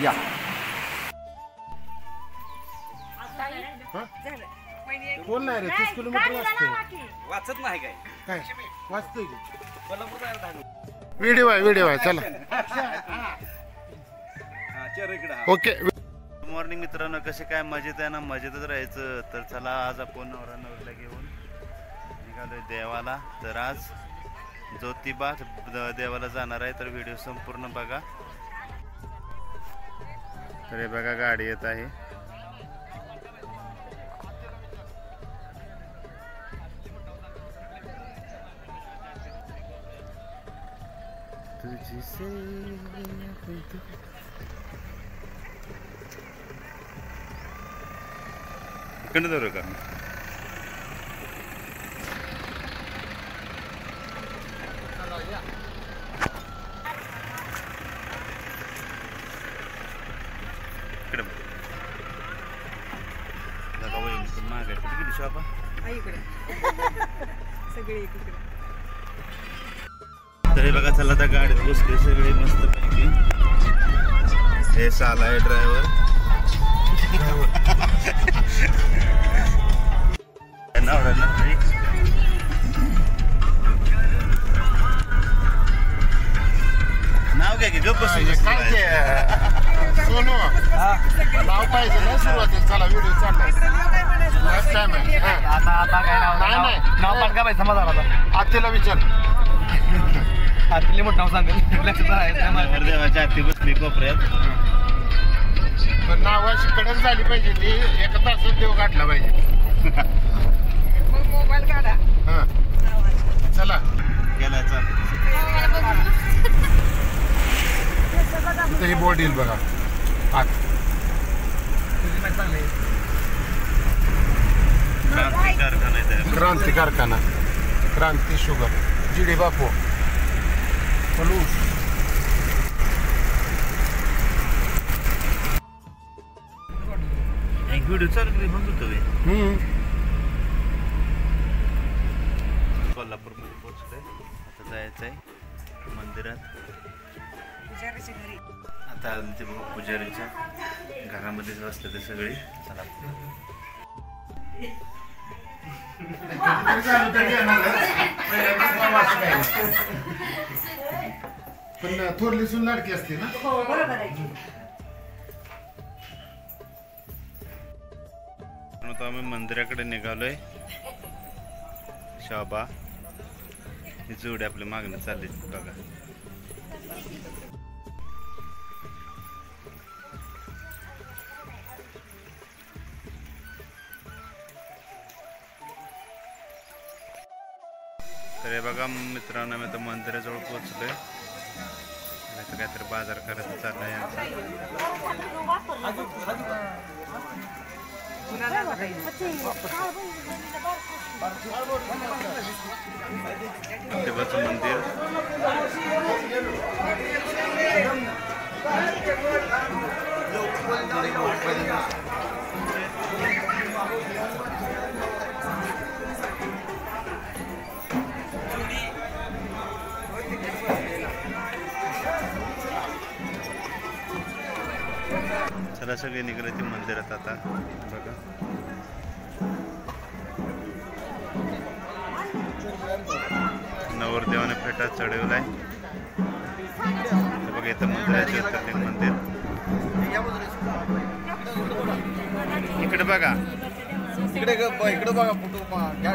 या बोल नाही रे 30 किलोमीटर वाचत नाही काय काय वाचतोय की कोल्हापूर व्हिडिओ आहे चला ओके. मॉर्निंग मित्रांनो, कसे काय मजेत आहे ना? मजेतच राहायचं. तर चला आज आपण नवरा नवरीला घेऊन निघालोय देवाला. तर आज ज्योतिबा देवाला जाणार आहे. तर व्हिडिओ संपूर्ण बघा. तर हे बघा गाडी येत आहे. इकडे जाऊ का? इकडे जागा वहिनी पण महाग आहे. कुठे गेली शॉपा? तर हे बघा, चला त्या गाडीत बसले सगळे मस्त पैकी. हे साला आहे ड्रायव्हर. नवरा नवरी नाव काय की गप्प सोनू नाव पाहिजे ना सुरुवातीला. चला व्हिडिओ चाललाय. लाईफ टाइम आहे. आता काय नाही नाव पण काय पाहिजे समाधान आता आत्याला विचार. आतली मोठं नाव सांगेल लक्षात आहे. देवाच्या आरती बसली कोपऱ्यात. पण नावाची कडक झाली पाहिजे. ती एका तासात देव गाठला पाहिजे. मोबाईल काढा. हा चला गेला चाल. इथं ही बोर्ड येईल बघा आत. क्रांती कारखाना आहे. क्रांती कारखाना, क्रांती शुगर, जिडी बापू पलूस. एक व्हिडिओ चालू करी म्हणत होतो. कोल्हापूरमध्ये पोहोचलोय. आता जायचं आहे मंदिरात. आता ते पुजारीच्या घरामध्येच बसले ते सगळे. चला पण थोरली सून लाडकी असते ना. आता आम्ही मंदिराकडे निघालोय. शोभा ही जोडी आपली मागणं चालली बघा. तर हे बघा मित्रांनो, आम्ही आता मंदिराजवळ पोहोचलोय. आता काहीतरी बाजार करायचा चाललाय यांचा. देवाचं मंदिर. चला सगळे निघाले ते मंदिरात आता बघा. नवरदेवाने फेटा चढवलाय. बघा इथं मंदिराचे ज्योतिर्लिंग मंदिर. इकडे बघा. इकडे बघा फोटो घ्या.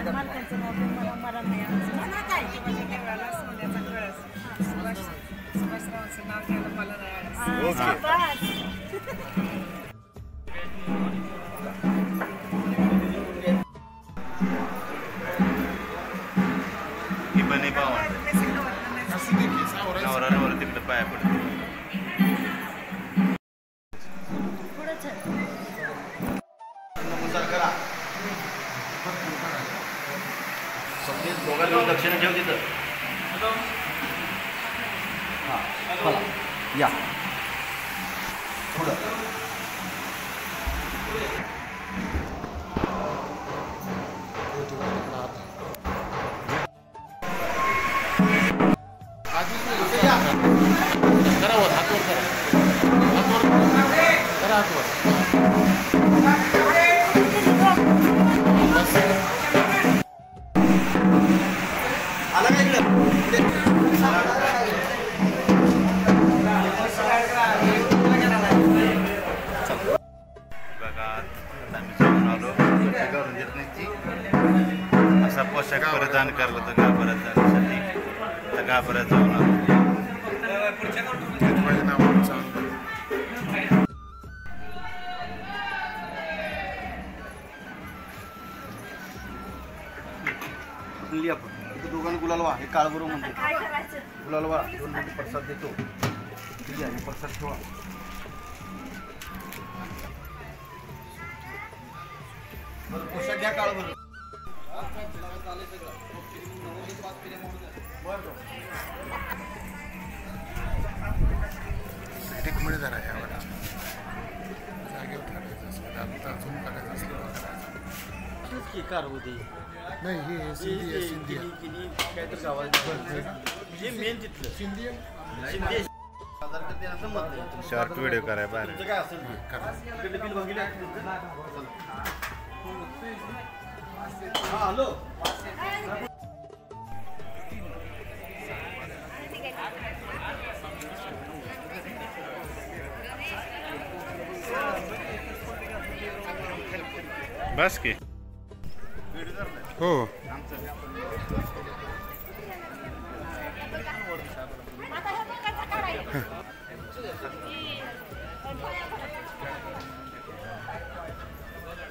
ही बनी पावन नवरा नवरा तिकडे पाया पडतो. दोघांना दक्षिण ठेव तिथं. या पुढं करा हातवर करा हातवर पोशाख परिधान करत होतो गाभाऱ्यात जाण्यासाठी. आता गाभाऱ्यात जाऊन आलो. माझ्या नावावर चांगलं दोघांना गुलाल वा हे काळ बरोबर म्हणते गुलाल वा 2 मिनिट प्रसाद देतो. ठीक आहे प्रसाद ठेवा. बरं पोशाख घ्या काळ बरोबर. एक मिनिट जरा यावर जागेवर ठरायचं असलं आता अजून करायचं असलं कार होती नाही हे सिंधी आहे सिंधी काहीतरी गावात हे मेन तिथलं सिंधी शिंदे शॉर्ट व्हिडिओ करायला बाहेर. काय असेल बिल बघितलं. हॅलो बस की हो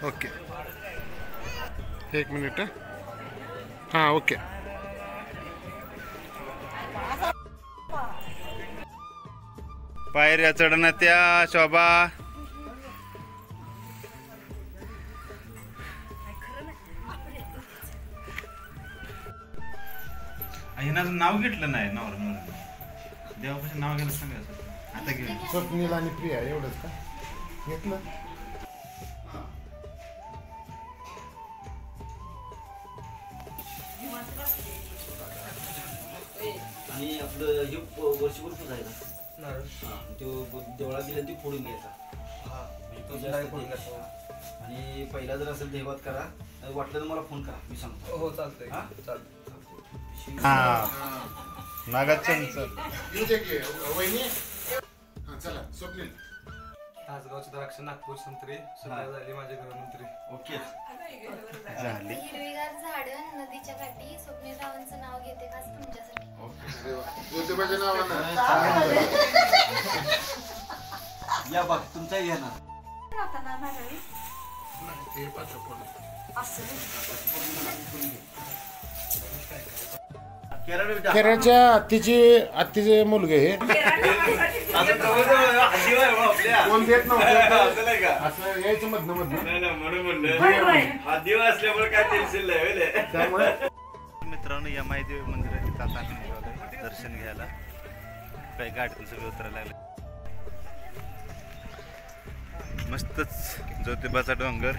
ओके 1 मिनिट हां ओके. पायऱ्या चढणं त्या शोभा हिनं नाव घेतलं नाही नवरा देवापासून नाव घ्यायला सांगायचं आता घे. स्वप्नील आणि प्रिया एवढंच का घेतलं. आणि आपलं हे वर्षभर पुजायला तो देवळात दिला ती फोडून घ्यायचा. आणि पहिला जर असेल देवात करा वाटलं तर मला फोन करा मी सांगतो. हो चालतंय चालतंय. वहिनी हां चला स्वप्नील तासगावचे द्राक्ष नागपूर संत्री सुद्धा झाली माझे गृहमंत्री. ओके झाली. हिरवीगार झाडं नदीच्या काठी स्वप्नीलरावांचं नाव घेते खास तुमच्यासाठी. अरे वा ज्योतिबाच्या नावानं या बघ तुमचा घ्या ना. ते पाठव पुढे. केरळच्या आत्तीचे मुलगे हे कोण देत नव्हतं असं यायचं मधनं मित्रांनो यमाई देवी मंदिर आहे तिथं आता आम्ही निघालोय दर्शन घ्यायला. काही गाडीतून सगळं उतरायला लागलं. मस्तच ज्योतिबाचा डोंगर.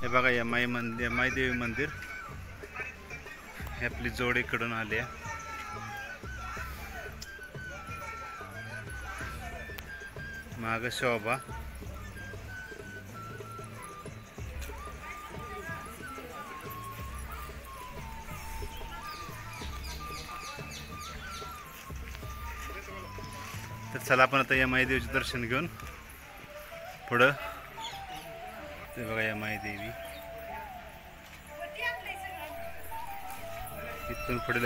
हे बघा यमाई देवी मंदिर. हे आपली जोड इकडून आली आहे. माग शोभा तर चला आपण आता यमाई देवीचे दर्शन घेऊन पुढं. ते बघा यमाई देवी इथून पुढे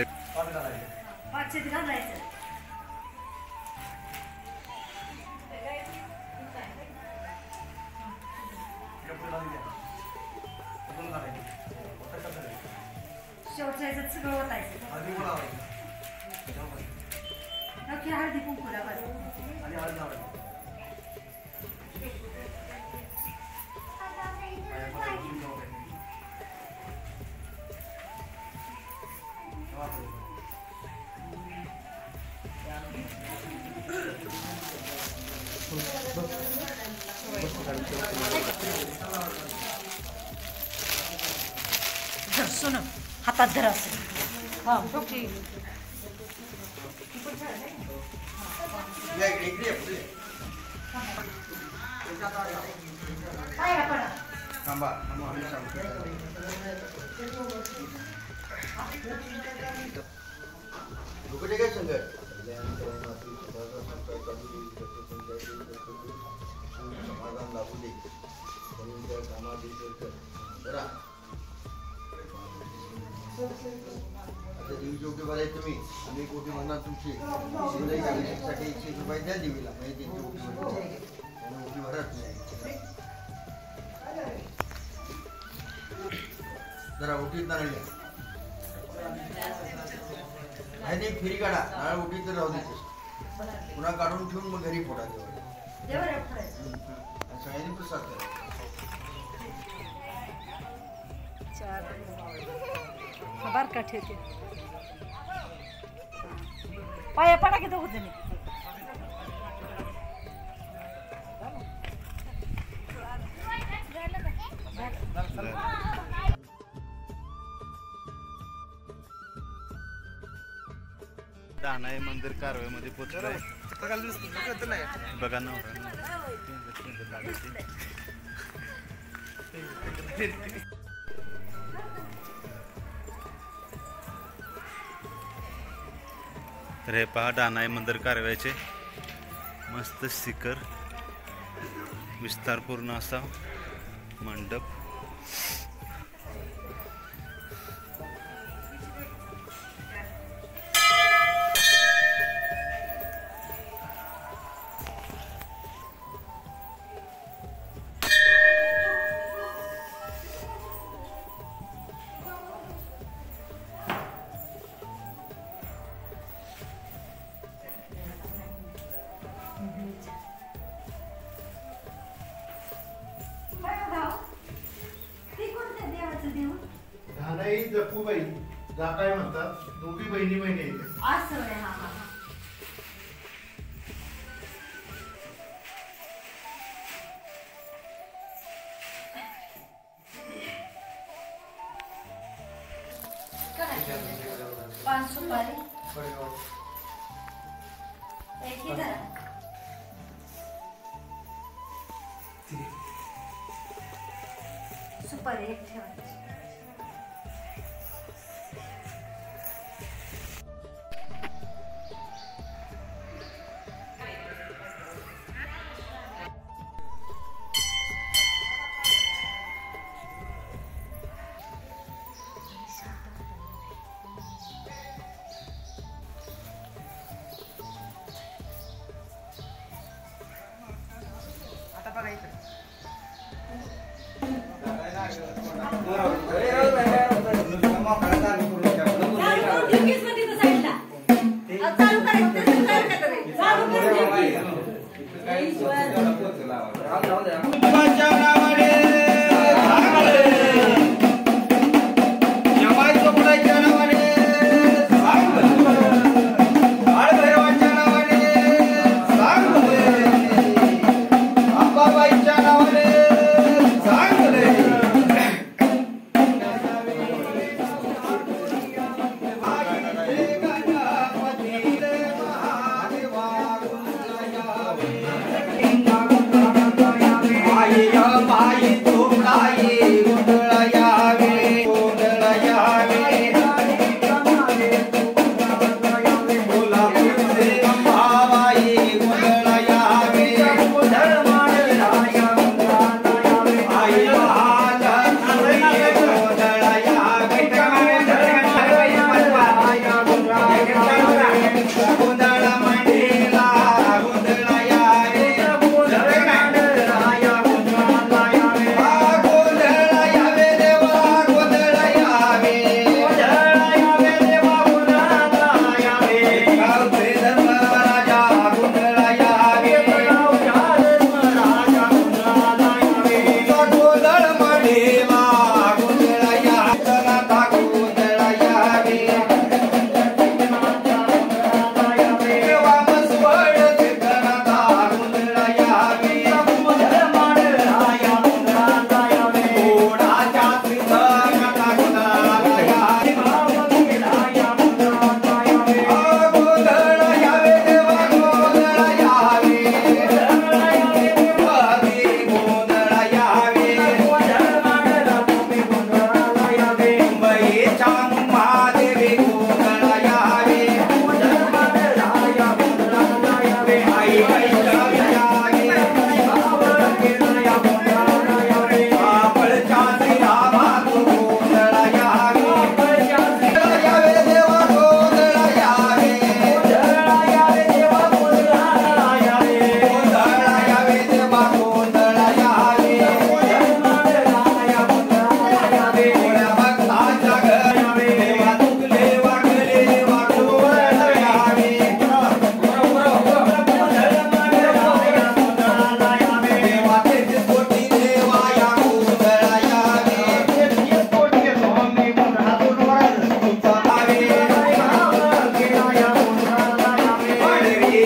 हळदी कुंकूला सुन हातात धर असेल. हा ओके. थांबा काय संघ समाधान लाभू दे म्हणून त्या कामात जरा आता देवी जोगेबाला आहे तुम्ही आम्ही कोटी म्हणणार तुमची शिवराई गाडीसाठी 100 रुपये द्या देवीला म्हणजे त्यांची ओटी भरतो आणि ओटी भरत नाही जरा ओटीत नारळ घ्या नाही फेरी काढा नारळ ओटीत तर राहू देते पुन्हा काढून ठेवून मग घरी फोडा देवा सगळ्यांनी प्रसाद करा बारका ठेवते पाया पडा की दोघ जणी दानाई मंदिर कारवाईमध्ये पोहोचलोय बघा ना तर हे पहा दानाई मंदिर कारवाईचे मस्त शिखर विस्तारपूर्ण असा मंडप धानाई जपूबाई जाताय म्हणतात दोघी बहिणी आहेत असं आहे हा हा पाच सुपारी एक ही धरा सुपारी एक ठेवायची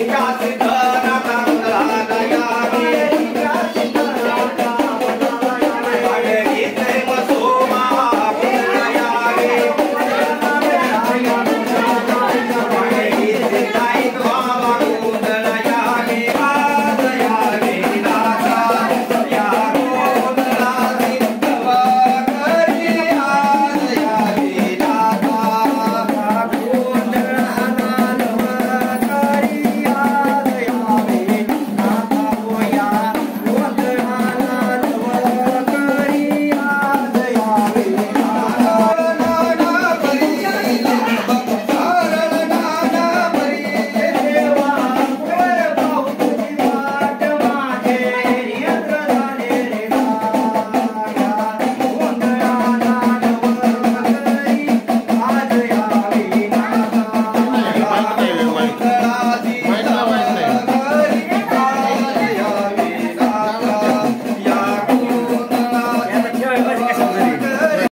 जाते